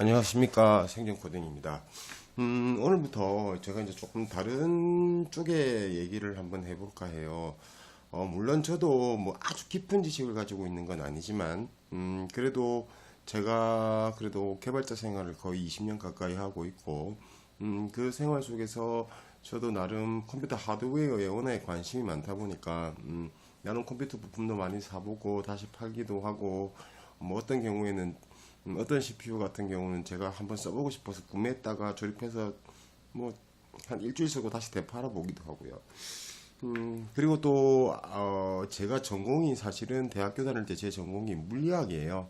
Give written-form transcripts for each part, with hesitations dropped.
안녕하십니까, 생존코딩입니다. 오늘부터 제가 이제 조금 다른 쪽의 얘기를 한번 해볼까 해요. 물론 저도 뭐 아주 깊은 지식을 가지고 있는 건 아니지만, 그래도 제가 그래도 개발자 생활을 거의 20년 가까이 하고 있고, 그 생활 속에서 저도 나름 컴퓨터 하드웨어에 워낙에 관심이 많다 보니까, 나름 컴퓨터 부품도 많이 사보고, 다시 팔기도 하고, 뭐 어떤 경우에는 어떤 CPU 같은 경우는 제가 한번 써보고 싶어서 구매했다가 조립해서 뭐 한 일주일 쓰고 다시 되팔아 보기도 하고요. 그리고 또 제가 전공이 사실은 대학교 다닐 때 제 전공이 물리학이에요.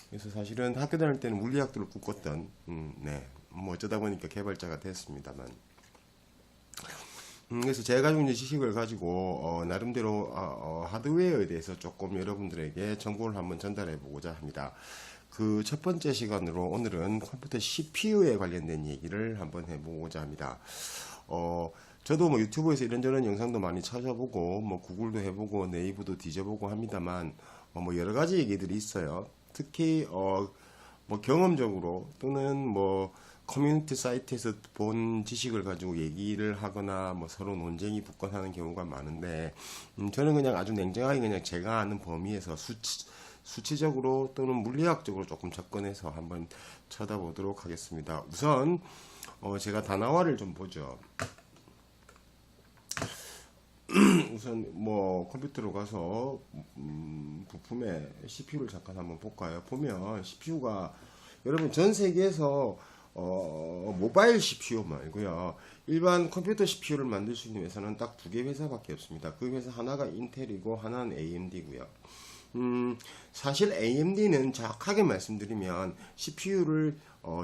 그래서 사실은 학교 다닐 때는 물리학들을 꿈꿨던 네. 뭐 어쩌다 보니까 개발자가 됐습니다만. 그래서 제가 가지고 있는 지식을 가지고 나름대로 하드웨어에 대해서 조금 여러분들에게 정보를 한번 전달해 보고자 합니다. 그 첫 번째 시간으로 오늘은 컴퓨터 CPU에 관련된 얘기를 한번 해보고자 합니다. 저도 뭐 유튜브에서 이런저런 영상도 많이 찾아보고 뭐 구글도 해보고 네이버도 뒤져보고 합니다만 뭐 여러 가지 얘기들이 있어요. 특히 뭐 경험적으로 또는 뭐 커뮤니티 사이트에서 본 지식을 가지고 얘기를 하거나 뭐 서로 논쟁이 붙거나 하는 경우가 많은데 저는 그냥 아주 냉정하게 그냥 제가 아는 범위에서 수치적으로 또는 물리학적으로 조금 접근해서 한번 쳐다보도록 하겠습니다. 우선 제가 단어화를 좀 보죠. 우선 뭐 컴퓨터로 가서 부품의 CPU를 잠깐 한번 볼까요? 보면 CPU가 여러분 전 세계에서 모바일 CPU 말고요. 일반 컴퓨터 CPU를 만들 수 있는 회사는 딱 두 개 회사밖에 없습니다. 그 회사 하나가 인텔이고 하나는 AMD고요. 사실 AMD는 정확하게 말씀드리면 CPU를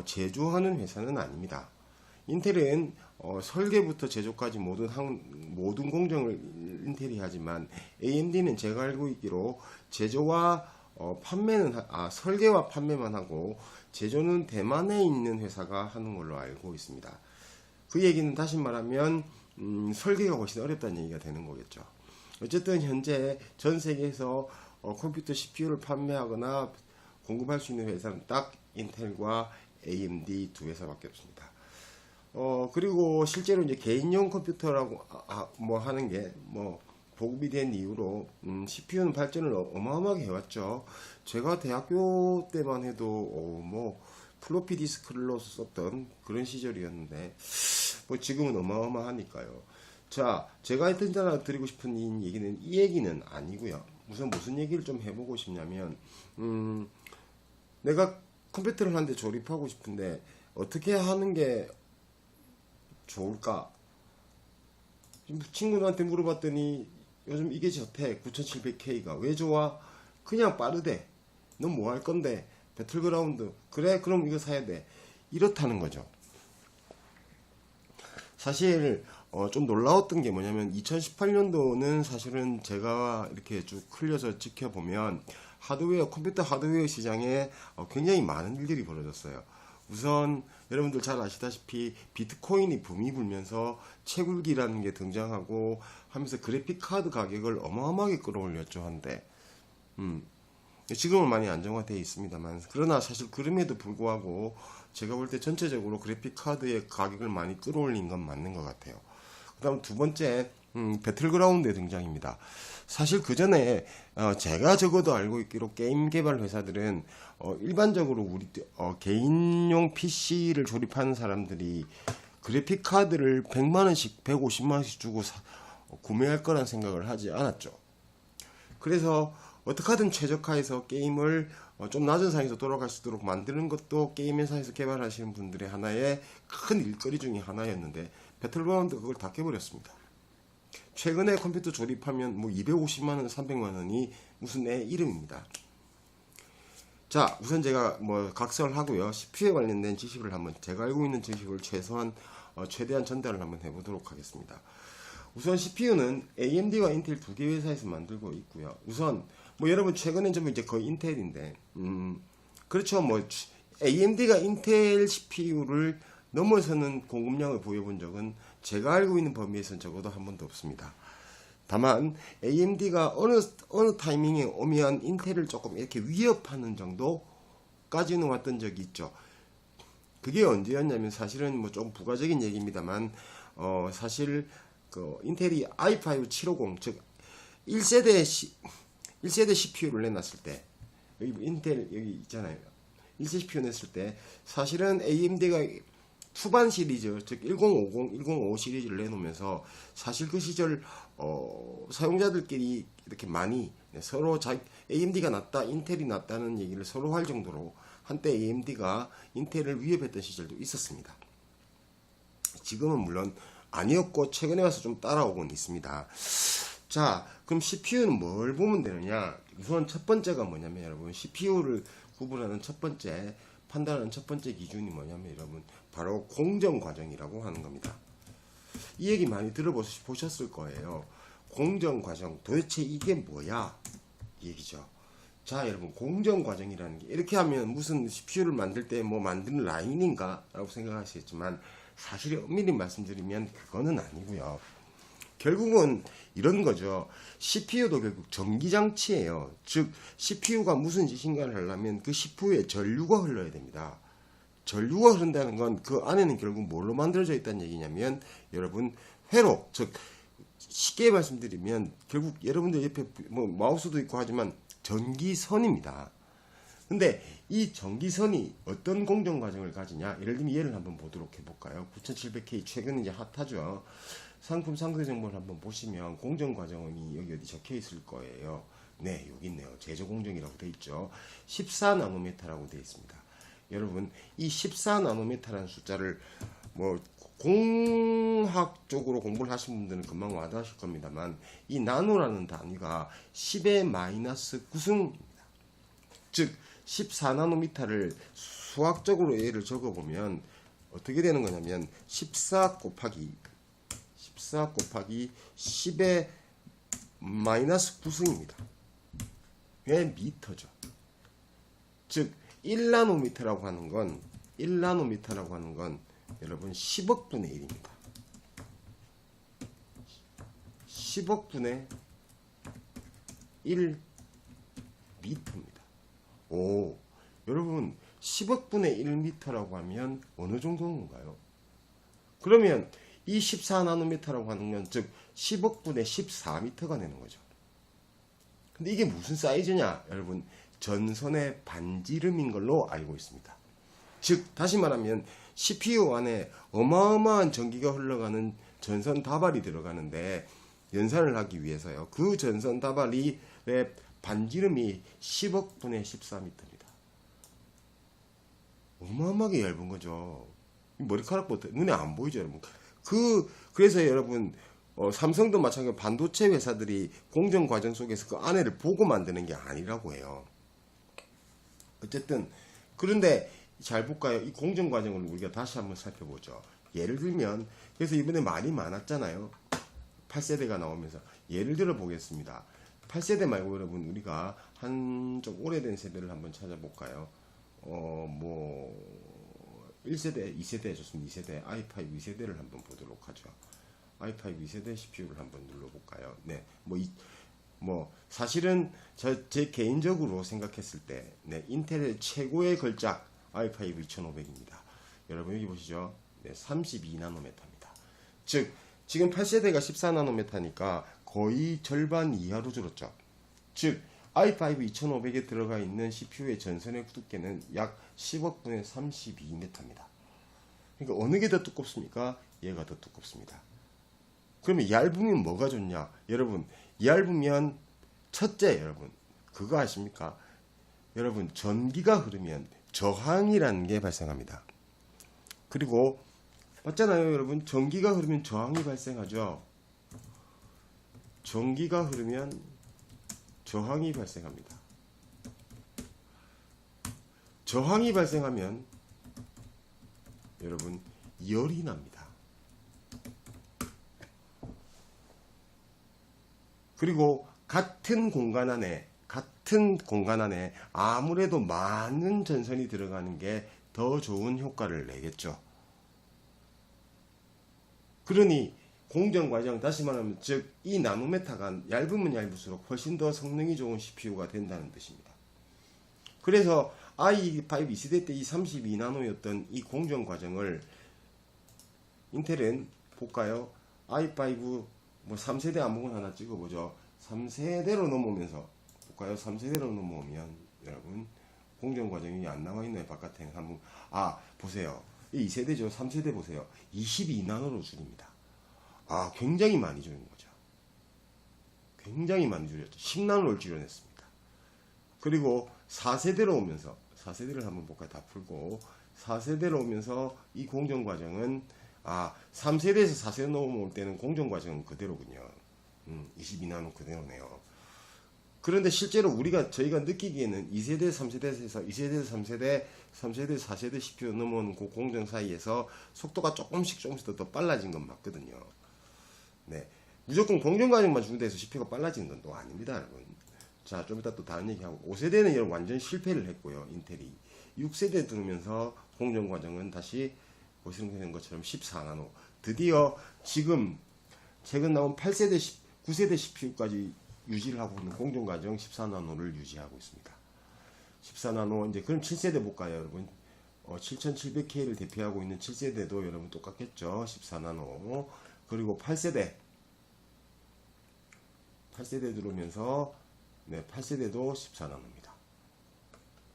제조하는 회사는 아닙니다. 인텔은 설계부터 제조까지 모든 공정을 인텔이 하지만 AMD는 제가 알고 있기로 제조와 설계와 판매만 하고 제조는 대만에 있는 회사가 하는 걸로 알고 있습니다. 그 얘기는 다시 말하면 설계가 훨씬 어렵다는 얘기가 되는 거겠죠. 어쨌든 현재 전 세계에서 컴퓨터 CPU를 판매하거나 공급할 수 있는 회사는 딱 인텔과 AMD 두 회사밖에 없습니다. 그리고 실제로 이제 개인용 컴퓨터라고 뭐 하는 게 뭐 보급이 된 이후로 CPU는 발전을 어마어마하게 해왔죠. 제가 대학교 때만 해도 뭐 플로피 디스크를 넣어서 썼던 그런 시절이었는데 뭐 지금은 어마어마하니까요. 자, 제가 드리고 싶은 이 얘기는 아니고요. 우선 무슨 얘기를 좀 해보고 싶냐면 내가 컴퓨터를 한 대 조립하고 싶은데 어떻게 하는 게 좋을까? 친구들한테 물어봤더니 요즘 이게 좋대. 9700K가 왜 좋아? 그냥 빠르대. 넌 뭐 할 건데? 배틀그라운드. 그래, 그럼 이거 사야 돼. 이렇다는 거죠. 사실 좀 놀라웠던 게 뭐냐면 2018년도는 사실은 제가 이렇게 쭉 흘려서 지켜보면 컴퓨터 하드웨어 시장에 굉장히 많은 일들이 벌어졌어요. 우선 여러분들 잘 아시다시피 비트코인이 붐이 불면서 채굴기라는 게 등장하고 하면서 그래픽 카드 가격을 어마어마하게 끌어올렸죠. 한데 지금은 많이 안정화되어 있습니다만 그러나 사실 그럼에도 불구하고 제가 볼 때 전체적으로 그래픽 카드의 가격을 많이 끌어올린 건 맞는 것 같아요. 그 다음 두 번째 배틀그라운드의 등장입니다. 사실 그 전에 제가 적어도 알고 있기로 게임 개발 회사들은 일반적으로 우리 개인용 PC를 조립하는 사람들이 그래픽 카드를 100만원씩 150만원씩 주고 구매할 거란 생각을 하지 않았죠. 그래서 어떻게 하든 최적화해서 게임을 좀 낮은 상에서 돌아갈 수 있도록 만드는 것도 게임 회사에서 개발하시는 분들의 하나의 큰 일거리 중에 하나였는데 배틀그라운드가 그걸 다 깨버렸습니다. 최근에 컴퓨터 조립하면 뭐 250만원, 300만원이 무슨 애 이름입니다. 자, 우선 제가 뭐 각설하고요. CPU에 관련된 지식을 한번 제가 알고 있는 지식을 최대한 전달을 한번 해보도록 하겠습니다. 우선 CPU는 AMD와 인텔 두 개 회사에서 만들고 있고요. 우선 뭐 여러분 최근엔 좀 이제 거의 인텔인데 그렇죠. 뭐 AMD가 인텔 CPU를 넘어서는 공급량을 보여본 적은 제가 알고 있는 범위에서는 적어도 한 번도 없습니다. 다만 AMD가 어느 타이밍에 오면 인텔을 조금 이렇게 위협하는 정도까지는 왔던 적이 있죠. 그게 언제였냐면 사실은 뭐 좀 부가적인 얘기입니다만 사실 그 인텔이 i5 750 즉 1세대 CPU를 내놨을 때 여기 인텔 여기 있잖아요. 1세대 CPU 냈을 때 사실은 AMD가 투반 시리즈 즉 1050, 1055 시리즈를 내놓으면서 사실 그 시절 사용자들끼리 이렇게 많이 서로 AMD가 낫다, 인텔이 낫다는 얘기를 서로 할 정도로 한때 AMD가 인텔을 위협했던 시절도 있었습니다. 지금은 물론 아니었고 최근에 와서 좀 따라오곤 있습니다. 자, 그럼 CPU는 뭘 보면 되느냐? 우선 첫 번째가 뭐냐면 여러분 CPU를 구분하는 첫 번째 판단하는 첫 번째 기준이 뭐냐면 여러분 바로 공정 과정이라고 하는 겁니다. 이 얘기 많이 들어보셨을 거예요. 공정 과정 도대체 이게 뭐야? 이 얘기죠. 자, 여러분 공정 과정이라는 게 이렇게 하면 무슨 CPU를 만들 때 뭐 만드는 라인인가 라고 생각하시겠지만 사실 엄밀히 말씀드리면 그거는 아니고요. 결국은 이런 거죠. CPU도 결국 전기장치예요. 즉 CPU가 무슨 짓인가를 하려면 그 CPU에 전류가 흘러야 됩니다. 전류가 흐른다는 건 그 안에는 결국 뭘로 만들어져 있다는 얘기냐면 여러분 회로, 즉 쉽게 말씀드리면 결국 여러분들 옆에 뭐 마우스도 있고 하지만 전기선입니다. 근데 이 전기선이 어떤 공정 과정을 가지냐? 예를 들면 얘를 한번 보도록 해볼까요? 9700K 최근 이제 핫하죠. 상품 상세 정보를 한번 보시면 공정 과정이 여기 어디 적혀 있을 거예요. 네, 여기 있네요. 제조 공정이라고 돼 있죠. 14나노미터라고 돼 있습니다. 여러분, 이 14나노미터라는 숫자를 뭐 공학적으로 공부를 하신 분들은 금방 와닿으실 겁니다만 이 나노라는 단위가 10의 마이너스 9승입니다. 즉 14나노미터를 수학적으로 얘를 적어보면 어떻게 되는 거냐면 14 곱하기 10의 마이너스 9승입니다. 왜 미터죠? 즉 1나노미터라고 하는 건 여러분 10억 분의 1입니다. 10억 분의 1 미터입니다. 오, 여러분 10억 분의 1미터라고 하면 어느 정도인 건가요? 그러면 이 14나노미터라고 하는 건 즉 10억 분의 14미터가 되는 거죠. 근데 이게 무슨 사이즈냐? 여러분 전선의 반지름인 걸로 알고 있습니다. 즉 다시 말하면 CPU 안에 어마어마한 전기가 흘러가는 전선 다발이 들어가는데 연산을 하기 위해서요. 그 전선 다발의 반지름이 10억 분의 14m입니다. 어마어마하게 얇은 거죠. 머리카락부터 눈에 안 보이죠, 여러분. 그래서 여러분 삼성도 마찬가지로 반도체 회사들이 공정 과정 속에서 그 안에를 보고 만드는 게 아니라고 해요. 어쨌든 그런데 잘 볼까요? 이 공정 과정을 우리가 다시 한번 살펴보죠. 예를 들면 그래서 이번에 말이 많았잖아요. 8세대가 나오면서 예를 들어 보겠습니다. 8세대 말고 여러분 우리가 한 좀 오래된 세대를 한번 찾아볼까요? 뭐 1세대, 2세대 좋습니다. 2세대, i5 2세대를 한번 보도록 하죠. i5 2세대 CPU를 한번 눌러볼까요? 네, 사실은 제 개인적으로 생각했을 때, 네, 인텔의 최고의 걸작 i5 2500입니다. 여러분 여기 보시죠. 네, 32나노미터입니다. 즉 지금 8세대가 14나노미터니까 거의 절반 이하로 줄었죠. 즉 i5 2500에 들어가 있는 CPU의 전선의 두께는 약 10억 분의 32m입니다. 그러니까 어느 게 더 두껍습니까? 얘가 더 두껍습니다. 그러면 얇으면 뭐가 좋냐? 여러분 얇으면 첫째 여러분 그거 아십니까? 여러분 전기가 흐르면 저항이라는 게 발생합니다. 그리고 맞잖아요 여러분. 전기가 흐르면 저항이 발생하죠. 전기가 흐르면 저항이 발생합니다. 저항이 발생하면 여러분 열이 납니다. 그리고 같은 공간 안에 아무래도 많은 전선이 들어가는 게 더 좋은 효과를 내겠죠. 그러니 공정 과정 다시 말하면 즉 이 나노미터가 얇으면 얇을수록 훨씬 더 성능이 좋은 CPU가 된다는 뜻입니다. 그래서 i5 2세대 때 이 32나노였던 이 공정 과정을 인텔은 볼까요? i5 뭐 3세대 아무거나 하나 찍어보죠. 3세대로 넘어오면서 볼까요? 3세대로 넘어오면 여러분 공정 과정이 안 나와 있나요? 바깥에 한번 보세요. 이 2세대죠. 3세대 보세요. 22나노로 줄입니다. 굉장히 많이 줄인 거죠. 굉장히 많이 줄였죠. 10나노를 줄여냈습니다. 그리고 4세대로 오면서 4세대를 한번 볼까요? 다 풀고 4세대로 오면서 이 공정 과정은 3세대에서 4세대 넘어올 때는 공정 과정은 그대로군요. 22나노 그대로네요. 그런데 실제로 저희가 느끼기에는 2세대, 3세대에서 2세대, 3세대, 3세대, 4세대 CPU 넘어오는 그 공정 사이에서 속도가 조금씩 더 빨라진 건 맞거든요. 네. 무조건 공정 과정만 준비돼서 CPU가 빨라지는 건 또 아닙니다, 여러분. 자, 좀 이따 또 다른 얘기하고 5세대는 여러분 완전 실패를 했고요, 인텔이. 6세대 들어오면서 공정 과정은 다시 보시는 것처럼 14나노. 드디어 지금 최근 나온 9세대 CPU까지 유지를 하고 있는 공정 과정 14나노를 유지하고 있습니다. 14나노 이제 그럼 7세대 볼까요, 여러분? 7700K를 대표하고 있는 7세대도 여러분 똑같겠죠. 14나노. 그리고 8세대 들어오면서 8세대도 14나노입니다.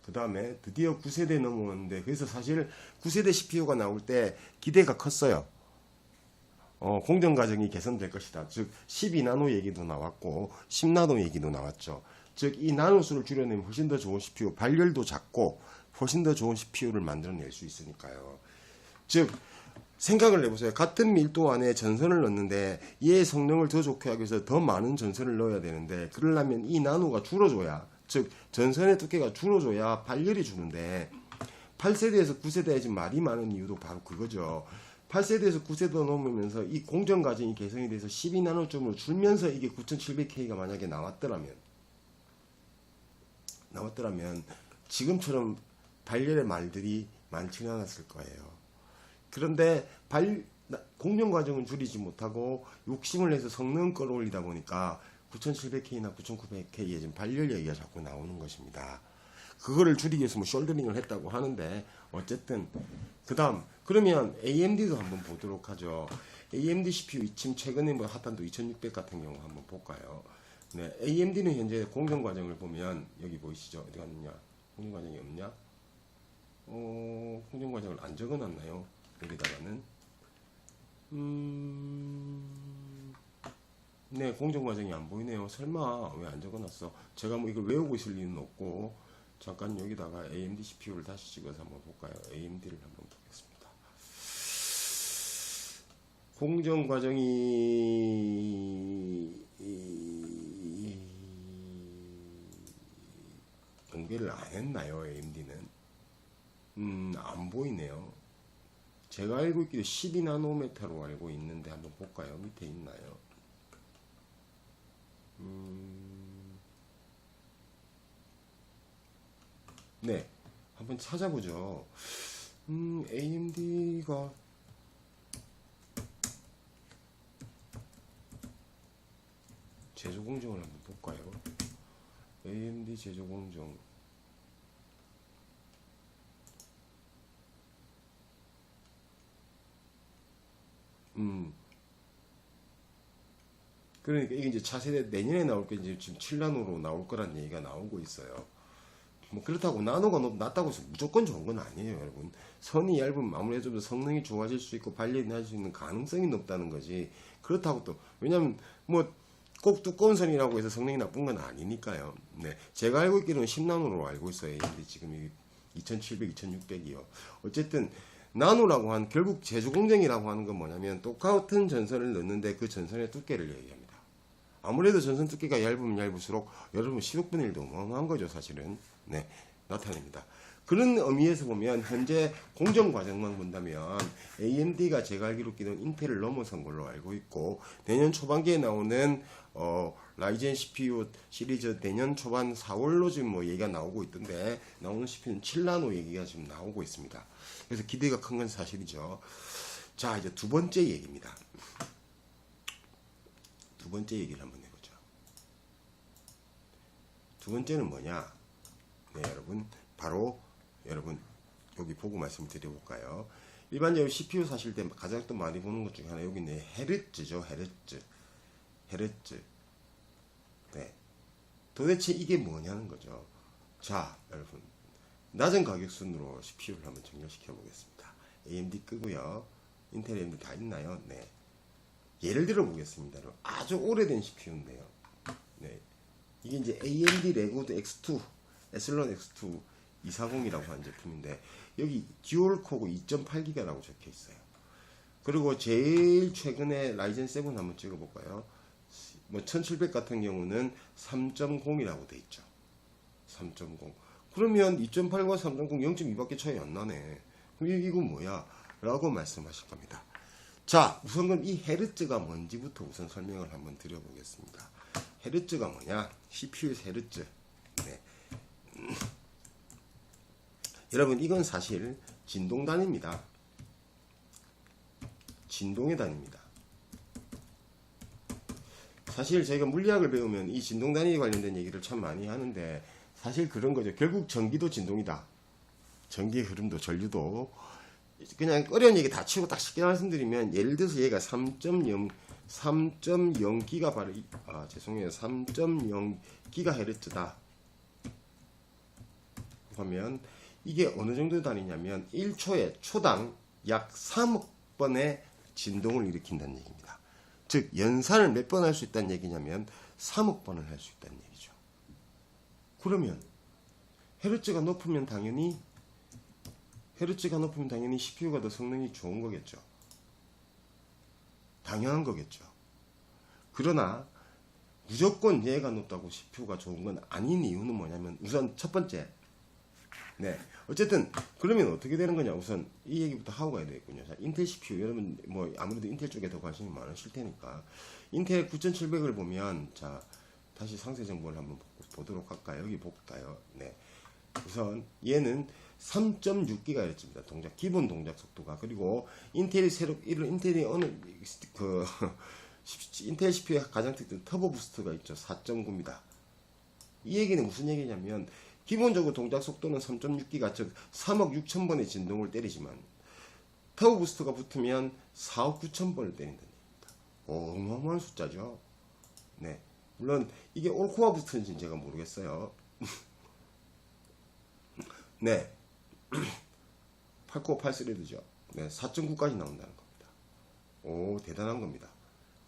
그 다음에 드디어 9세대 넘어오는데, 그래서 사실 9세대 CPU가 나올 때 기대가 컸어요. 공정 과정이 개선될 것이다. 즉 12나노 얘기도 나왔고 10나노 얘기도 나왔죠. 즉 이 나노수를 줄여내면 훨씬 더 좋은 CPU, 발열도 작고 훨씬 더 좋은 CPU를 만들어낼 수 있으니까요. 즉 생각을 해보세요. 같은 밀도 안에 전선을 넣는데 얘의 성능을 더 좋게 하기 위해서 더 많은 전선을 넣어야 되는데, 그러려면 이 나노가 줄어줘야, 즉 전선의 두께가 줄어줘야 발열이 주는데 8세대에서 9세대에 지금 말이 많은 이유도 바로 그거죠. 8세대에서 9세대 넘으면서 이 공정 과정이 개선이 돼서 12나노쯤으로 줄면서 이게 9700K가 만약에 나왔더라면 지금처럼 발열의 말들이 많지는 않았을 거예요. 그런데 공정 과정은 줄이지 못하고 욕심을 내서 성능 끌어올리다 보니까 9700K나 9900K에 지금 발열 얘기가 자꾸 나오는 것입니다. 그거를 줄이기 위해서 숄더링을 했다고 하는데, 어쨌든 그러면 AMD도 한번 보도록 하죠. AMD CPU 지금 최근에 핫한 또 2600 같은 경우 한번 볼까요? 네, AMD는 현재 공정 과정을 보면 여기 보이시죠? 어디 갔느냐? 공정 과정이 없냐? 공정 과정을 안 적어놨나요? 여기다가는 네, 공정 과정이 안 보이네요. 설마 왜 안 적어놨어? 제가 뭐 이걸 외우고 있을 리는 없고, 잠깐 여기다가 AMD CPU를 다시 찍어서 한번 볼까요? AMD를 한번 보겠습니다. 공정 과정이 공개를 안 했나요? AMD는 안 보이네요. 제가 알고 있기로 12나노메타로 알고 있는데 한번 볼까요? 밑에 있나요? 네, 한번 찾아보죠. AMD가 제조 공정을 한번 볼까요? AMD 제조 공정. 그러니까 이게 이제 차세대 내년에 나올 게 이제 지금 7나노로 나올 거란 얘기가 나오고 있어요. 뭐 그렇다고 나노가 낮다고 해서 무조건 좋은 건 아니에요, 여러분. 선이 얇으면 아무래도 좀 성능이 좋아질 수 있고 발열이 날 수 있는 가능성이 높다는 거지. 그렇다고 또 왜냐면 뭐 꼭 두꺼운 선이라고 해서 성능이 나쁜 건 아니니까요. 네, 제가 알고 있기로는 10나노로 알고 있어요. 근데 지금 2700, 2600이요. 어쨌든 나노라고 한 결국 제조 공정이라고 하는 건 뭐냐면 똑같은 전선을 넣는데 그 전선의 두께를 얘기합니다. 아무래도 전선 두께가 얇으면 얇을수록 여러분 시독분율도 어마어마한 거죠, 사실은. 네, 나타냅니다. 그런 의미에서 보면 현재 공정 과정만 본다면 AMD가 제가 알기로 끼는 인텔을 넘어선 걸로 알고 있고, 내년 초반기에 나오는 라이젠 CPU 시리즈 내년 초반 4월로 지금 뭐 얘기가 나오고 있던데, 나오는 CPU는 7나노 얘기가 지금 나오고 있습니다. 그래서 기대가 큰 건 사실이죠. 자, 이제 두 번째 얘기입니다. 두 번째 얘기를 한번 해보죠. 두 번째는 뭐냐? 네, 여러분, 바로 여러분 여기 보고 말씀을 드려볼까요? 일반적으로 CPU 사실 때 가장 또 많이 보는 것 중에 하나 여기 있네. 헤르츠죠. 헤르츠. 네. 도대체 이게 뭐냐는 거죠. 자, 여러분 낮은 가격순으로 CPU를 한번 정렬시켜 보겠습니다. AMD 끄고요. 인텔 AMD 다 있나요? 네. 예를 들어 보겠습니다. 아주 오래된 CPU인데요. 네. 이게 이제 AMD 레고드 X2, 에슬론 X2 240이라고 하는 제품인데 여기 듀얼 코어 2.8기가라고 적혀 있어요. 그리고 제일 최근에 라이젠 7 한번 찍어 볼까요? 뭐 1700 같은 경우는 3.0이라고 돼 있죠. 3.0. 그러면 2.8과 3.0 0.2밖에 차이 안 나네. 그럼 이건 뭐야? 라고 말씀하실 겁니다. 자, 우선 그럼 이 헤르츠가 뭔지부터 우선 설명을 한번 드려보겠습니다. 헤르츠가 뭐냐? CPU 헤르츠. 네. 여러분 이건 사실 진동 단위입니다. 진동의 단위입니다. 사실 저희가 물리학을 배우면 이 진동 단위에 관련된 얘기를 참 많이 하는데 사실 그런 거죠. 결국 전기도 진동이다. 전기의 흐름도 전류도 그냥 어려운 얘기 다 치고 딱 쉽게 말씀드리면 예를 들어서 얘가 3.0 기가바르 죄송해요. 3.0 기가헤르츠다. 하면 이게 어느 정도 단위냐면 1초에 초당 약 3억 번의 진동을 일으킨다는 얘기입니다. 즉 연산을 몇 번 할 수 있다는 얘기냐면 3억 번을 할 수 있다는 얘기죠. 그러면 헤르츠가 높으면 당연히 CPU가 더 성능이 좋은 거겠죠. 당연한 거겠죠. 그러나 무조건 얘가 높다고 CPU가 좋은 건 아닌 이유는 뭐냐면 우선 첫 번째 네. 어쨌든 그러면 어떻게 되는 거냐? 우선 이 얘기부터 하고 가야 되겠군요. 자, 인텔 CPU 여러분 뭐 아무래도 인텔 쪽에 더 관심이 많으실 테니까 인텔 9700을 보면 자 다시 상세 정보를 한번 보도록 할까요? 여기 볼까요? 네. 우선 얘는 3.6GHz입니다. 동작 기본 동작 속도가. 그리고 인텔이 인텔이 어느 그 인텔 CPU의 가장 특징 터보 부스트가 있죠. 4.9입니다. 이 얘기는 무슨 얘기냐면 기본적으로 동작 속도는 3.6기가 즉 3억 6천 번의 진동을 때리지만 터보 부스트가 붙으면 4억 9천 번을 때린다는 얘기입니다. 어마어마한 숫자죠. 네. 물론 이게 올코어 부스트인지는 제가 모르겠어요. 네. 8코어 8스레드죠. 네. 4.9까지 나온다는 겁니다. 오, 대단한 겁니다.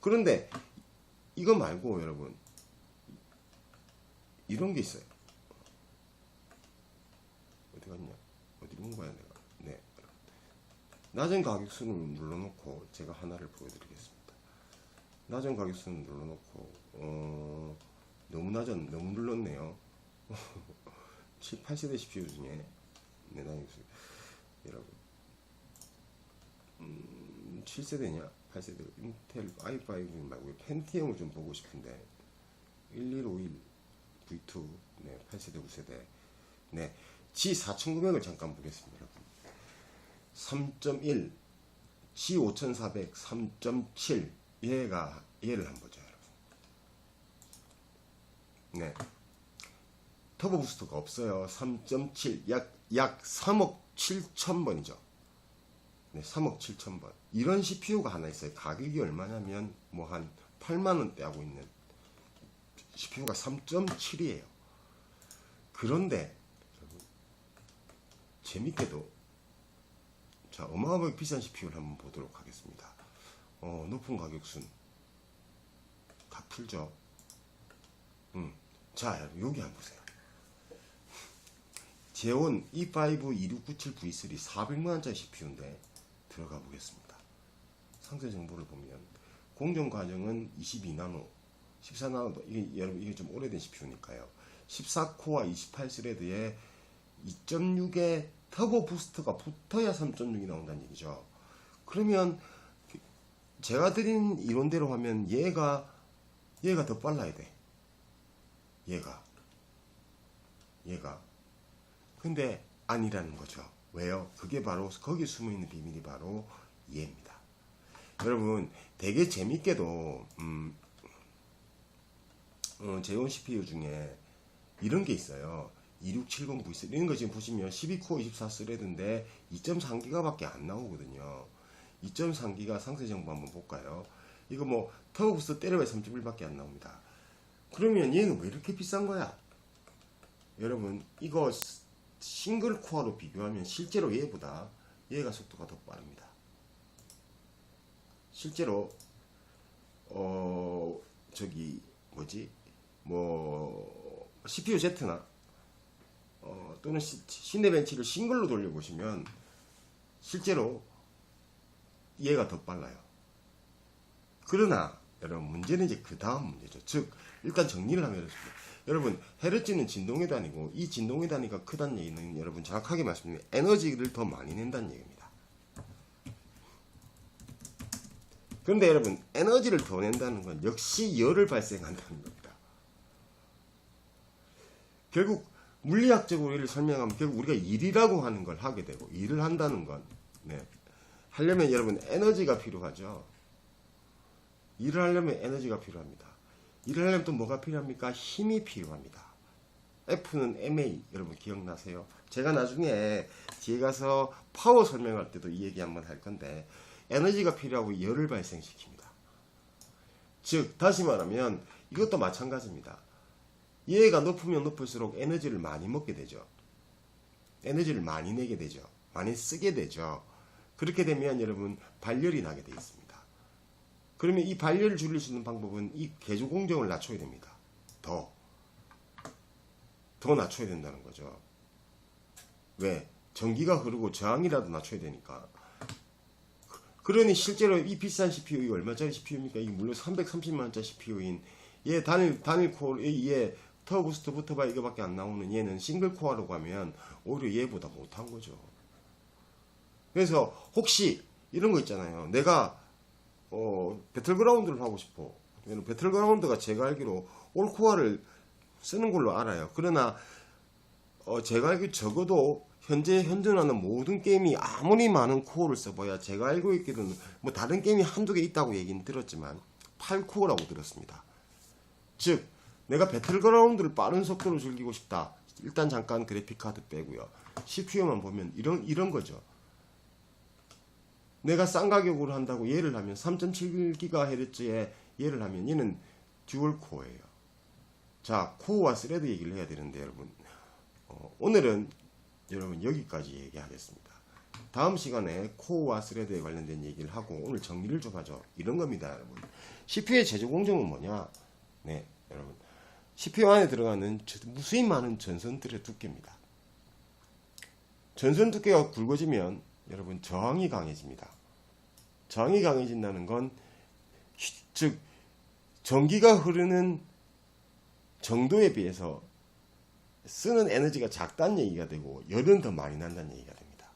그런데 이거 말고 여러분 이런 게 있어요. 어디 갔냐? 어디로 온 거야 내가? 네. 낮은 가격순을 눌러놓고 제가 하나를 보여드리겠습니다. 낮은 가격순을 눌러놓고 너무 눌렀네요. 8세대 CPU 중에 네, 여러분 7세대냐? 8세대 인텔 i5 말고 펜티엄을 좀 보고 싶은데 1151 V2 네, 8세대 9세대 네. G4900을 잠깐 보겠습니다. 여러분. 3.1 G5400 3.7 얘를 한번 보죠. 여러분. 네. 터보 부스터가 없어요. 3.7 약 3억 7천 번이죠. 네, 3억 7천 번. 이런 CPU가 하나 있어요. 가격이 얼마냐면 뭐 한 8만 원대 하고 있는 CPU가 3.7이에요. 그런데 재밌게도 자 어마어마하게 비싼 CPU를 한번 보도록 하겠습니다. 높은 가격순 다 풀죠. 자 여기 한번 보세요. 제온 E5 2697V3 400만원짜리 CPU인데 들어가 보겠습니다. 상세 정보를 보면 공정 과정은 22나노 14나노 이게 좀 오래된 CPU니까요. 14코어 28스레드에 2.6의 터보 부스트가 붙어야 3.6이 나온다는 얘기죠. 그러면 제가 드린 이론대로 하면 얘가 더 빨라야 돼. 얘가 근데 아니라는 거죠. 왜요? 그게 바로 거기에 숨어있는 비밀이 바로 얘입니다. 여러분 되게 재밌게도 제온 CPU 중에 이런 게 있어요. 2670V3 이런 거 지금 보시면 12코어 24스레드인데 2.3기가밖에 안 나오거든요. 2.3기가 상세 정보 한번 볼까요? 이거 뭐 터보부스터 때려봐야 3.1밖에 안 나옵니다. 그러면 얘는 왜 이렇게 비싼 거야? 여러분 이거 싱글 코어로 비교하면 실제로 얘보다 얘가 속도가 더 빠릅니다. 실제로 저기 뭐지 뭐 CPU Z나 또는 시네벤치를 싱글로 돌려보시면 실제로 얘가 더 빨라요. 그러나 여러분 문제는 이제 그 다음 문제죠. 즉 일단 정리를 하면 이렇습니다. 여러분 헤르츠는 진동의 단위고 이 진동의 단위가 크다는 얘기는 여러분 정확하게 말씀드리면 에너지를 더 많이 낸다는 얘기입니다. 그런데 여러분 에너지를 더 낸다는 건 역시 열을 발생한다는 겁니다. 결국 물리학적으로 이를 설명하면 결국 우리가 일이라고 하는 걸 하게 되고 일을 한다는 건 하려면 여러분 에너지가 필요하죠. 일을 하려면 에너지가 필요합니다. 일을 하려면 또 뭐가 필요합니까? 힘이 필요합니다. F는 MA 여러분 기억나세요? 제가 나중에 뒤에 가서 파워 설명할 때도 이 얘기 한번 할 건데 에너지가 필요하고 열을 발생시킵니다. 즉 다시 말하면 이것도 마찬가지입니다. 얘가 높으면 높을수록 에너지를 많이 먹게 되죠. 에너지를 많이 내게 되죠. 많이 쓰게 되죠. 그렇게 되면 여러분 발열이 나게 되어 있습니다. 그러면 이 발열을 줄일 수 있는 방법은 이 개조 공정을 낮춰야 됩니다. 더 낮춰야 된다는 거죠. 왜? 전기가 흐르고 저항이라도 낮춰야 되니까. 그러니 실제로 이 비싼 CPU, 이 얼마짜리 CPU입니까? 이 물론 330만원짜리 CPU인 얘 단일 코어, 얘 터부스터 붙어봐 이거밖에 안 나오는 얘는 싱글 코어로 가면 오히려 얘보다 못한 거죠. 그래서 혹시 이런 거 있잖아요. 내가 배틀그라운드를 하고 싶어. 배틀그라운드가 제가 알기로 올코어를 쓰는 걸로 알아요. 그러나 제가 알기로 적어도 현재 현존하는 모든 게임이 아무리 많은 코어를 써봐야 제가 알고 있기로는 뭐 다른 게임이 한두 개 있다고 얘기는 들었지만 8코어라고 들었습니다. 즉 내가 배틀그라운드를 빠른 속도로 즐기고 싶다. 일단 잠깐 그래픽카드 빼고요. CPU만 보면 이런 거죠. 내가 싼 가격으로 한다고 얘를 하면 3.7GHz에 얘를 하면 얘는 듀얼 코어예요. 자, 코어와 스레드 얘기를 해야 되는데 여러분 오늘은 여러분 여기까지 얘기하겠습니다. 다음 시간에 코어와 스레드에 관련된 얘기를 하고 오늘 정리를 좀 하죠. 이런 겁니다, 여러분. CPU의 제조 공정은 뭐냐? 네, 여러분. CPU 안에 들어가는 무수히 많은 전선들의 두께입니다. 전선 두께가 굵어지면 여러분 저항이 강해집니다. 저항이 강해진다는 건 즉 전기가 흐르는 정도에 비해서 쓰는 에너지가 작다는 얘기가 되고 열은 더 많이 난다는 얘기가 됩니다.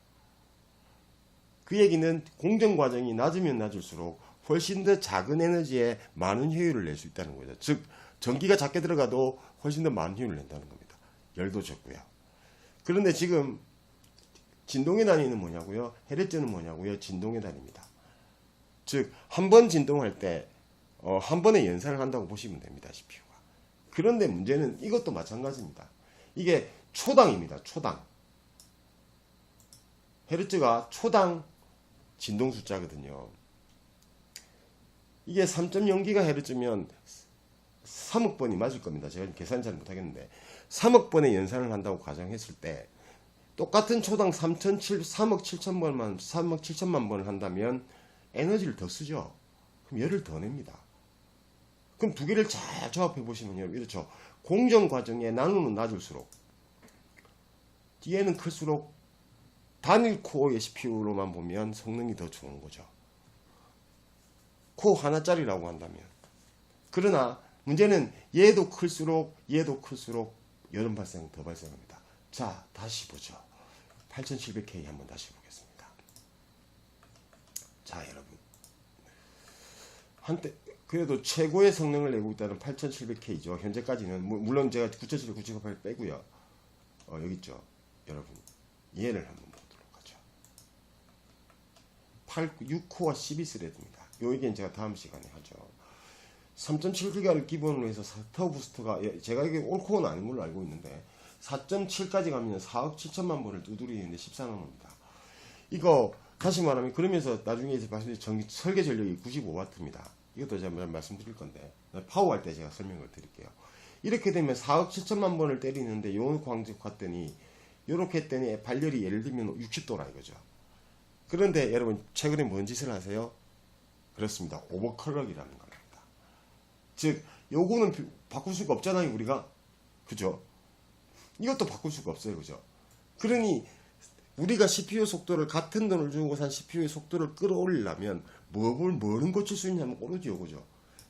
그 얘기는 공정 과정이 낮으면 낮을수록 훨씬 더 작은 에너지에 많은 효율을 낼 수 있다는 거죠. 즉 전기가 작게 들어가도 훨씬 더 많은 효율을 낸다는 겁니다. 열도 적고요. 그런데 지금 진동의 단위는 뭐냐고요? 헤르츠는 뭐냐고요? 진동의 단위입니다. 즉 한 번 진동할 때 한 번에 연산을 한다고 보시면 됩니다. CPU가. 그런데 문제는 이것도 마찬가지입니다. 이게 초당입니다. 초당. 헤르츠가 초당 진동 숫자거든요. 이게 3.0GHz면 3억 번이 맞을 겁니다. 제가 계산 잘 못하겠는데 3억 번의 연산을 한다고 가정했을 때 똑같은 초당 3억 7천만 번을 한다면 에너지를 더 쓰죠. 그럼 열을 더 냅니다. 그럼 두 개를 잘 조합해 보시면요. 이렇죠. 공정 과정의 나누는 낮을수록 뒤에는 클수록 단일 코어의 CPU로만 보면 성능이 더 좋은 거죠. 코어 하나짜리라고 한다면. 그러나 문제는 얘도 클수록 열은 더 발생합니다. 자, 다시 보죠. 8700K 한번 다시 보겠습니다. 자, 여러분. 한때 그래도 최고의 성능을 내고 있다는 8700K죠. 현재까지는 물론 제가 9700, 9708 빼고요. 여기 있죠. 여러분. 얘를 한번 보도록 하죠. 6코어 12스레드입니다. 요 얘기는 제가 다음 시간에 하죠. 3.7GHz를 기본으로 해서 터부스터가 제가 이게 올코어는 아닌 걸로 알고 있는데 4.7까지 가면 4억 7천만 번을 두드리는데 14나노입니다. 이거 다시 말하면 그러면서 나중에 이제 말씀드린 설계 전력이 95W입니다. 이것도 제가 말씀드릴 건데 파워할 때 제가 설명을 드릴게요. 이렇게 되면 4억 7천만 번을 때리는데 요 광적 갔더니 요렇게 했더니 발열이 예를 들면 60도라 이거죠. 그런데 여러분 최근에 뭔 짓을 하세요? 그렇습니다. 오버클럭이라는 겁니다. 즉 요거는 바꿀 수가 없잖아요 우리가. 그죠? 이것도 바꿀 수가 없어요. 그죠? 그러니 우리가 CPU 속도를 같은 돈을 주고 산 CPU의 속도를 끌어올리려면 뭐는 고칠 수 있냐면 오로지 요거죠.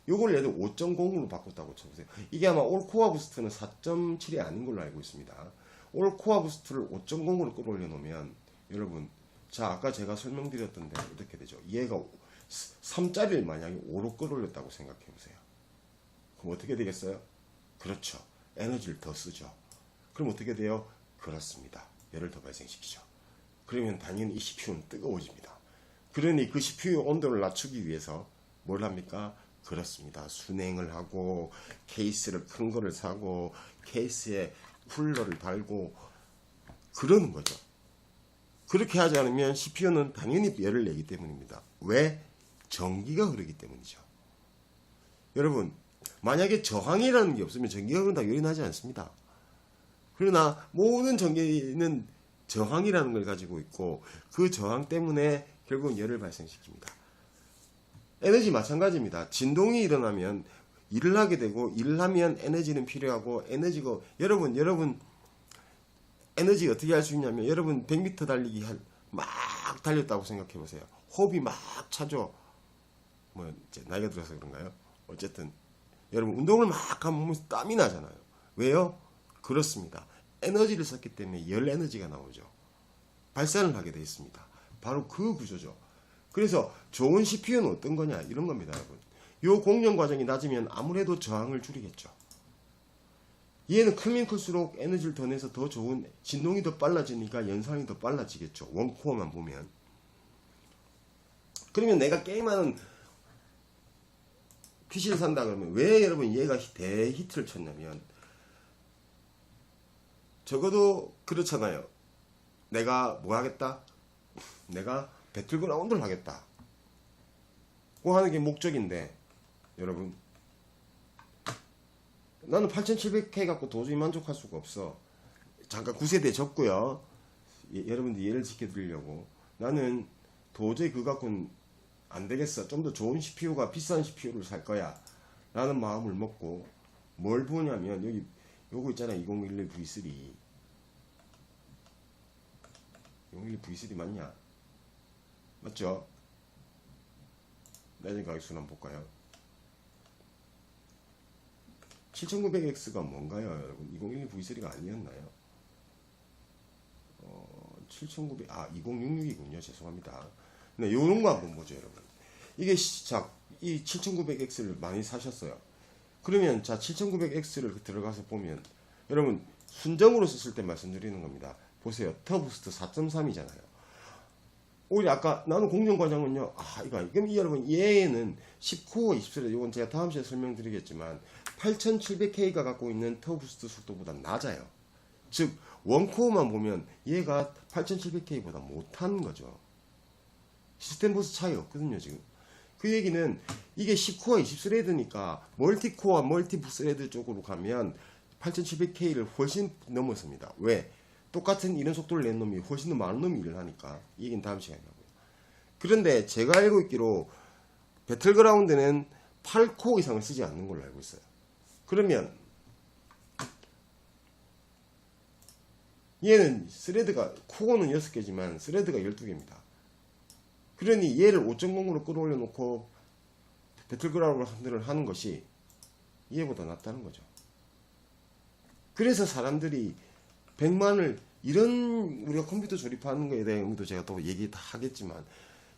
요걸 예를 들어 5.0으로 바꿨다고 쳐보세요. 이게 아마 올코어 부스트는 4.7이 아닌 걸로 알고 있습니다. 올코어 부스트를 5.0으로 끌어올려 놓으면 여러분 자 아까 제가 설명드렸던데 어떻게 되죠? 얘가 3짜리를 만약에 5로 끌어올렸다고 생각해 보세요. 그럼 어떻게 되겠어요? 그렇죠. 에너지를 더 쓰죠. 그럼 어떻게 돼요? 그렇습니다. 열을 더 발생시키죠. 그러면 당연히 이 CPU는 뜨거워집니다. 그러니 그 CPU 온도를 낮추기 위해서 뭘 합니까? 그렇습니다. 순행을 하고 케이스를 큰 거를 사고 케이스에 쿨러를 달고 그러는 거죠. 그렇게 하지 않으면 CPU는 당연히 열을 내기 때문입니다. 왜? 전기가 흐르기 때문이죠. 여러분 만약에 저항이라는 게 없으면 전기가 흐른다 열이 나지 않습니다. 그러나 모든 전기는 저항이라는 걸 가지고 있고 그 저항 때문에 결국 열을 발생시킵니다. 에너지 마찬가지입니다. 진동이 일어나면 일을 하게 되고 일을 하면 에너지는 필요하고 에너지가 여러분 에너지 어떻게 할 수 있냐면 여러분 100m 달리기 막 달렸다고 생각해 보세요. 호흡이 막 차죠. 뭐 이제 나이가 들어서 그런가요? 어쨌든 여러분 운동을 막 하면 몸에서 땀이 나잖아요. 왜요? 그렇습니다. 에너지를 썼기 때문에 열 에너지가 나오죠. 발산을 하게 되어 있습니다. 바로 그 구조죠. 그래서 좋은 CPU는 어떤 거냐 이런 겁니다. 여러분. 요 공정 과정이 낮으면 아무래도 저항을 줄이겠죠. 얘는 크면 클수록 에너지를 더 내서 더 좋은 진동이 더 빨라지니까 연산이 더 빨라지겠죠. 원코어만 보면. 그러면 내가 게임하는 PC를 산다 그러면 왜 여러분 얘가 대히트를 쳤냐면 적어도 그렇잖아요. 내가 뭐 하겠다? 내가 배틀그라운드를 하겠다. 고 하는 게 목적인데 여러분 나는 8700K 갖고 도저히 만족할 수가 없어. 잠깐 9세대 접고요. 여러분들 예를 지켜드리려고 나는 도저히 그거 갖고는 안 되겠어. 좀 더 좋은 CPU가 비싼 CPU를 살 거야 라는 마음을 먹고 뭘 보냐면 여기 요거 있잖아. 2011 V3 2011 V3 맞냐? 맞죠? 나중에 가격수 한번 볼까요? 7900X가 뭔가요? 여러분 2011 V3가 아니었나요? 7900 2066이군요. 죄송합니다. 네, 요런 거 한번 보죠, 여러분. 이게 이 7900X를 많이 사셨어요. 그러면 자 7900X를 들어가서 보면 여러분 순정으로 썼을 때 말씀드리는 겁니다. 보세요. 터부스트 4.3이잖아요. 오히려 아까 나는 공정 과정은요. 그럼 여러분 얘는 10코어 20세대 이건 제가 다음 시간에 설명드리겠지만 8700K가 갖고 있는 터부스트 속도보다 낮아요. 즉 원코어만 보면 얘가 8700K보다 못한 거죠. 시스템 버스 차이 없거든요 지금. 그 얘기는 이게 10코어 20스레드니까 멀티코어 멀티스레드 쪽으로 가면 8700K를 훨씬 넘었습니다. 왜? 똑같은 이런 속도를 낸 놈이 훨씬 더 많은 놈이 일을 하니까. 이 얘기는 다음 시간에 하고요. 그런데 제가 알고 있기로 배틀그라운드는 8코어 이상을 쓰지 않는 걸로 알고 있어요. 그러면 얘는 스레드가 코어는 6개지만 스레드가 12개입니다. 그러니 얘를 5.0으로 끌어올려 놓고 배틀그라운드를 하는 것이 얘보다 낫다는 거죠. 그래서 사람들이 100만을 이런 우리가 컴퓨터 조립하는 거에 대한 의미도 제가 또 얘기 다 하겠지만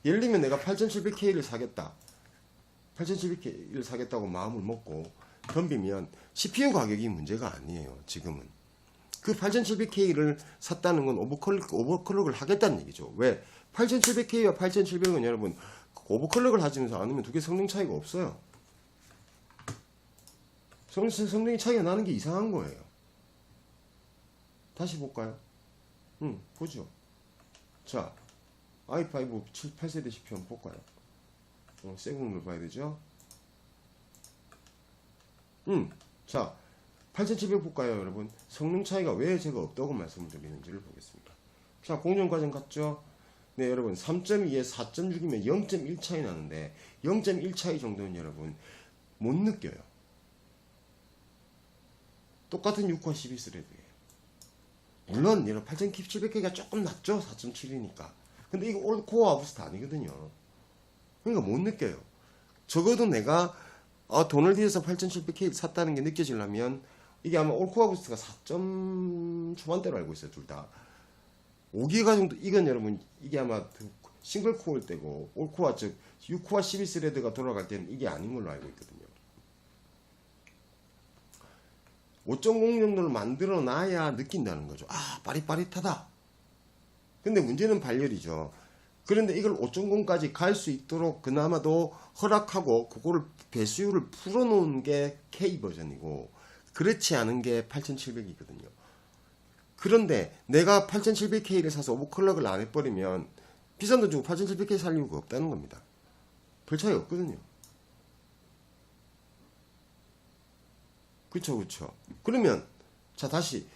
예를 들면 내가 8700K를 사겠다. 8700K를 사겠다고 마음을 먹고 덤비면 CPU 가격이 문제가 아니에요. 지금은. 그 8700K를 샀다는 건 오버클럭을 하겠다는 얘기죠. 왜? 8700K와 8700은 여러분 오버클럭을 하지 않으면 두 개 성능 차이가 없어요. 성능이 차이가 나는 게 이상한 거예요. 다시 볼까요? 보죠. 자, i5 8세대 CPU 한번 볼까요? 세븐을 봐야 되죠? 자, 8700 볼까요, 여러분? 성능 차이가 왜 제가 없다고 말씀을 드리는지를 보겠습니다. 자, 공정 과정 같죠? 네, 여러분, 3.2에 4.6이면 0.1 차이 나는데, 0.1 차이 정도는 여러분, 못 느껴요. 똑같은 6코어 12스레드예요. 물론, 여러분, 8700K가 조금 낮죠? 4.7이니까. 근데 이거 올코어 아부스타 아니거든요. 그러니까 못 느껴요. 적어도 내가 돈을 들여서 8700K 샀다는 게 느껴지려면 이게 아마 올코어 부스트가 4점 초반대로 알고 있어요. 둘 다 5기가 정도. 이건 여러분 이게 아마 싱글 코어일 때고 올코어 즉 6코어 12스레드가 돌아갈 때는 이게 아닌 걸로 알고 있거든요. 5.0 정도를 만들어 놔야 느낀다는 거죠. 아, 빠릿빠릿하다. 근데 문제는 발열이죠. 그런데 이걸 5.0까지 갈 수 있도록 그나마도 허락하고 그거를 배수율을 풀어놓은 게 K 버전이고 그렇지 않은 게 8700이거든요. 그런데 내가 8700K를 사서 오버클럭을 안 해버리면 비싼 돈 주고 8700K 살 이유가 없다는 겁니다. 별 차이 없거든요. 그쵸. 그러면 자 다시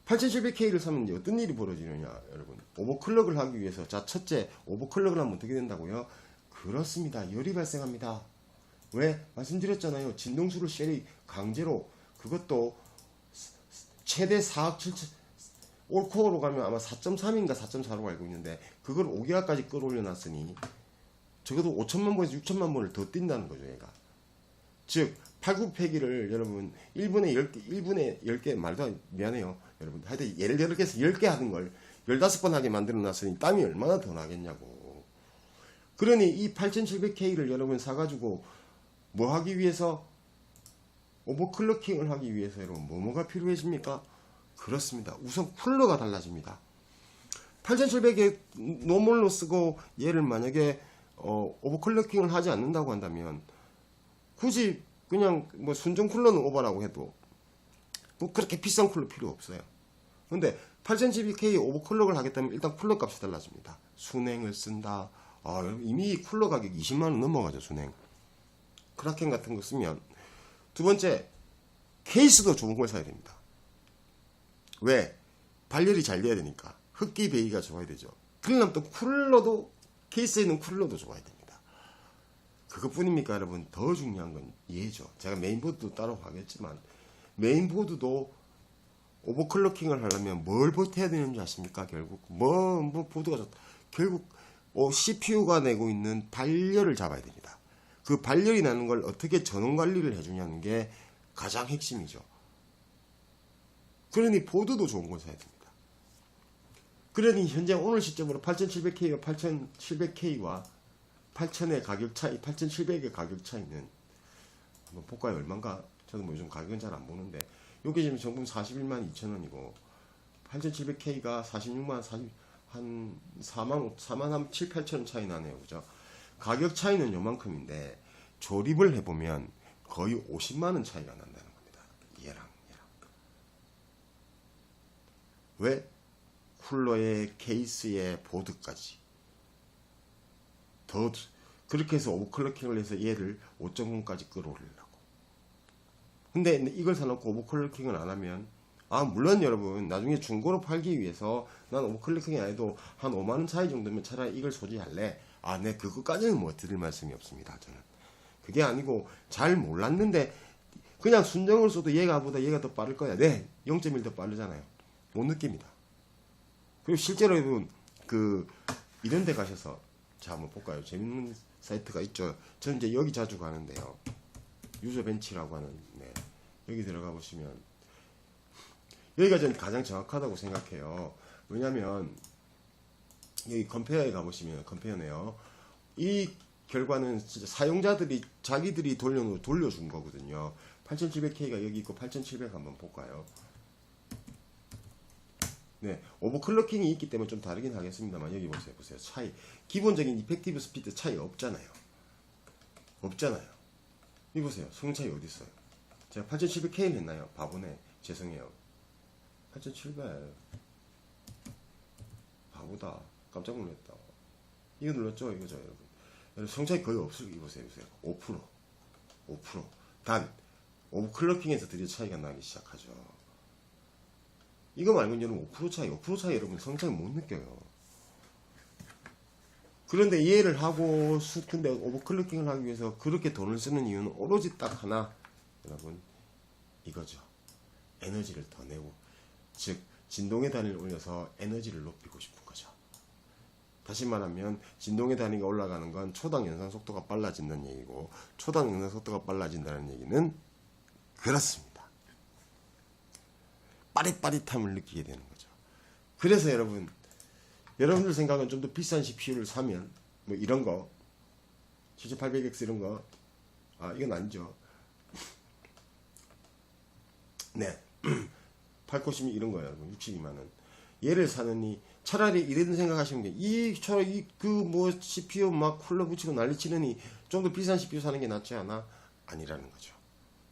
8700K를 사면 이제 어떤 일이 벌어지느냐 여러분. 오버클럭을 하기 위해서 자 첫째 오버클럭을 하면 어떻게 된다고요? 그렇습니다. 열이 발생합니다. 왜? 말씀드렸잖아요. 진동수를 쉘이 강제로 그것도 최대 4억 7천 올코어로 가면 아마 4.3인가 4.4로 알고 있는데 그걸 5기가까지 끌어올려 놨으니 적어도 5천만 번에서 6천만 번을 더 뛴다는 거죠 얘가. 즉 89패기를 여러분 1분에 10개 말도 미안해요 여러분 하여튼 예를 들어서 10개 하는 걸 15번 하게 만들어 놨으니 땀이 얼마나 더 나겠냐고. 그러니 이 8700K를 여러분 사가지고 뭐 하기 위해서 오버클럭킹을 하기 위해서 여러분 뭐가 필요해집니까? 그렇습니다. 우선 쿨러가 달라집니다. 8700에 노멀로 쓰고 얘를 만약에 오버클럭킹을 하지 않는다고 한다면 굳이 그냥 뭐 순정 쿨러는 오버라고 해도 뭐 그렇게 비싼 쿨러 필요 없어요. 근데 8700K 오버클럭을 하겠다면 일단 쿨러 값이 달라집니다. 순행을 쓴다. 이미 쿨러 가격 20만원 넘어가죠. 순행. 크라켄 같은 거 쓰면. 두 번째, 케이스도 좋은 걸 사야 됩니다. 왜? 발열이 잘 돼야 되니까. 흡기 배기가 좋아야 되죠. 그러려면 또 쿨러도, 케이스에 있는 쿨러도 좋아야 됩니다. 그것뿐입니까 여러분? 더 중요한 건 얘죠. 제가 메인보드도 따로 하겠지만 메인보드도 오버클럭킹을 하려면 뭘 버텨야 되는지 아십니까? 결국 뭐 보드가 좋다. 결국 CPU가 내고 있는 발열을 잡아야 됩니다. 그 발열이 나는 걸 어떻게 전원 관리를 해주냐는 게 가장 핵심이죠. 그러니 보드도 좋은 걸 사야 됩니다. 그러니 현재 오늘 시점으로 8700K와 8700K와 8000의 가격 차이, 8700의 가격 차이는 한번 볼까요? 얼마인가? 저도 뭐 요즘 가격은 잘 안 보는데 요게 지금 정품 41만 2천원이고 8700K가 46만 한 4만 한 7, 8천원 차이 나네요. 그죠? 가격 차이는 요만큼인데 조립을 해보면 거의 50만원 차이가 난다는 겁니다. 얘랑. 왜? 쿨러에 케이스에 보드까지 더 그렇게 해서 오버클럭킹을 해서 얘를 5.0까지 끌어올리려고. 근데 이걸 사놓고 오버클럭킹을 안 하면 물론 여러분 나중에 중고로 팔기 위해서 난 오버클럭킹이 아니도 한 5만원 차이 정도면 차라리 이걸 소지할래. 네 그거까지는 뭐 드릴 말씀이 없습니다. 저는 그게 아니고 잘 몰랐는데 그냥 순정을 써도 얘가 더 빠를 거야. 네 0.1 더 빠르잖아요. 못 느낍니다. 그리고 실제로 여러분 이런 데 가셔서 자 한번 볼까요? 재밌는 사이트가 있죠. 저는 이제 여기 자주 가는데요. 유저벤치라고 하는 여기 들어가 보시면 여기가 저는 가장 정확하다고 생각해요. 왜냐면 여기 컴페어에 가보시면 컴페어네요. 이 결과는 진짜 사용자들이 자기들이 돌려준 거거든요. 8700K가 여기 있고 8700 한번 볼까요? 네, 오버클럭킹이 있기 때문에 좀 다르긴 하겠습니다만 여기 보세요. 차이 기본적인 이펙티브 스피드 차이 없잖아요. 이 보세요. 성능 차이 어디 있어요? 제가 8700K를 했나요? 바보네. 죄송해요. 8700 바보다. 깜짝 놀랐다. 이거 눌렀죠? 이거죠, 여러분. 여러분 성장이 거의 없을 거 보세요. 5%. 5%. 단, 오버클럭킹에서 드디어 차이가 나기 시작하죠. 이거 말고는 여러분 5% 차이, 5% 차이 여러분 성장이 못 느껴요. 그런데 이해를 하고, 근데 오버클럭킹을 하기 위해서 그렇게 돈을 쓰는 이유는 오로지 딱 하나, 여러분, 이거죠. 에너지를 더 내고, 즉, 진동의 단위를 올려서 에너지를 높이고 싶은 거죠. 다시 말하면 진동의 단위가 올라가는 건 초당 연산 속도가 빨라진다는 얘기고, 초당 연산 속도가 빨라진다는 얘기는 그렇습니다. 빠릿빠릿함을 느끼게 되는 거죠. 그래서 여러분들 생각은 좀 더 비싼 CPU를 사면 뭐 이런 거 7800X 이런 거, 이건 아니죠. 네. 896 이런 거예요. 62만원. 얘를 사느니 차라리 이런 생각하시면 돼요. 차라리 CPU 막 쿨러 붙이고 난리 치느니 좀 더 비싼 CPU 사는 게 낫지 않아? 아니라는 거죠.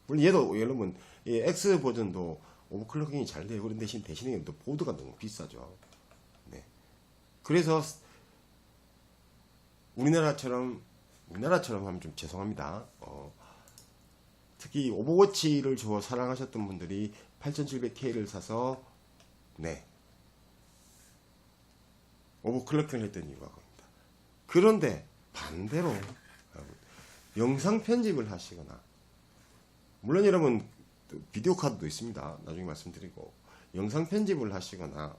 물론 얘도 여러분 X 버전도 오버클럭킹이 잘 돼요. 그런 대신에 또 보드가 너무 비싸죠. 네. 그래서 우리나라처럼 하면 좀 죄송합니다. 특히 오버워치를 사랑하셨던 분들이 8700K를 사서 오버클럭킹을 했던 이유가 그겁니다. 그런데 반대로 영상 편집을 하시거나, 물론 여러분 비디오 카드도 있습니다. 나중에 말씀드리고, 영상 편집을 하시거나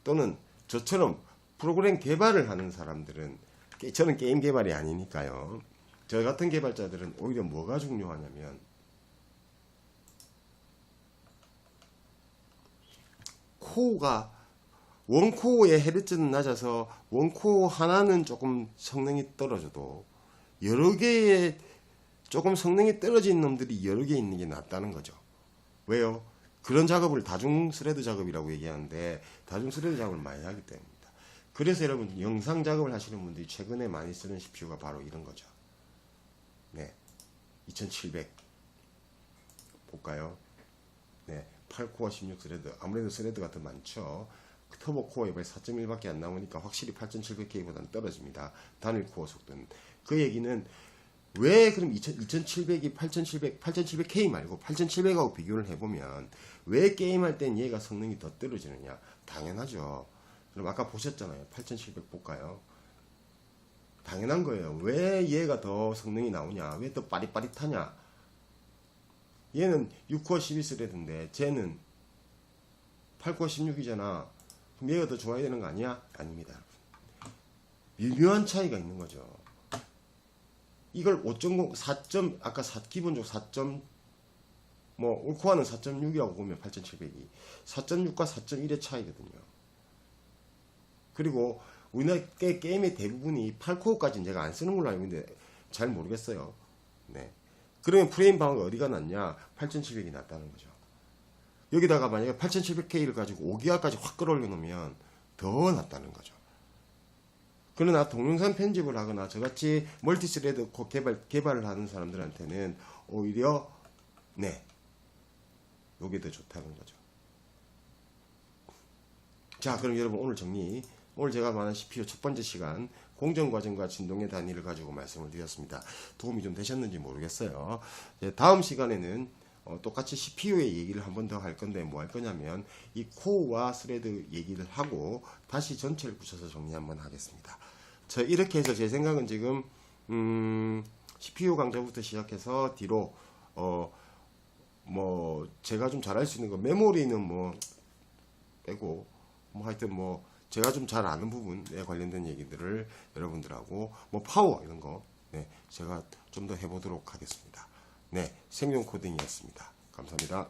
또는 저처럼 프로그램 개발을 하는 사람들은, 저는 게임 개발이 아니니까요. 저 같은 개발자들은 오히려 뭐가 중요하냐면 코어가 원코어의 헤르츠는 낮아서 원코어 하나는 조금 성능이 떨어져도 여러 개의 조금 성능이 떨어진 놈들이 여러 개 있는 게 낫다는 거죠. 왜요? 그런 작업을 다중 스레드 작업이라고 얘기하는데 다중 스레드 작업을 많이 하기 때문입니다. 그래서 여러분 영상 작업을 하시는 분들이 최근에 많이 쓰는 CPU가 바로 이런 거죠. 네, 2700 볼까요? 네, 8코어 16 스레드. 아무래도 스레드가 더 많죠. 터보 코어에 4.1밖에 안 나오니까 확실히 8700K보다는 떨어집니다. 단일 코어 속도는. 그 얘기는 왜 그럼 2700이 8700K 말고 8700하고 비교를 해보면 왜 게임할 땐 얘가 성능이 더 떨어지느냐? 당연하죠. 그럼 아까 보셨잖아요. 8700 볼까요? 당연한 거예요. 왜 얘가 더 성능이 나오냐? 왜 더 빠릿빠릿하냐? 얘는 6코어 12스레드인데 쟤는 8코어 16이잖아. 그럼 얘가 더 좋아야 되는 거 아니야? 아닙니다. 미묘한 차이가 있는 거죠. 이걸 5.0, 4점, 아까 기본적으로 4점, 올코어는 4.6이라고 보면 8700이 4.6과 4.1의 차이거든요. 그리고 우리나라 게임의 대부분이 8코어까지는 제가 안 쓰는 걸로 알고 있는데 잘 모르겠어요. 네. 그러면 프레임 방어가 어디가 낫냐? 8700이 낫다는 거죠. 여기다가 만약에 8700K를 가지고 5기가까지 확 끌어올려 놓으면 더 낫다는 거죠. 그러나 동영상 편집을 하거나 저같이 멀티스레드 개발을 하는 사람들한테는 오히려 요게 더 좋다는 거죠. 자, 그럼 여러분 오늘 정리. 오늘 제가 말한 CPU 첫 번째 시간 공정과정과 진동의 단위를 가지고 말씀을 드렸습니다. 도움이 좀 되셨는지 모르겠어요. 다음 시간에는 똑같이 CPU의 얘기를 한 번 더 할 건데 뭐 할 거냐면 이 코어와 스레드 얘기를 하고 다시 전체를 붙여서 정리 한번 하겠습니다. 이렇게 해서 제 생각은 지금 CPU 강좌부터 시작해서 뒤로 제가 좀 잘할 수 있는 거 메모리는 빼고 하여튼 제가 좀 잘 아는 부분에 관련된 얘기들을 여러분들하고 파워 이런 거 제가 좀 더 해보도록 하겠습니다. 네, 생존 코딩이었습니다. 감사합니다.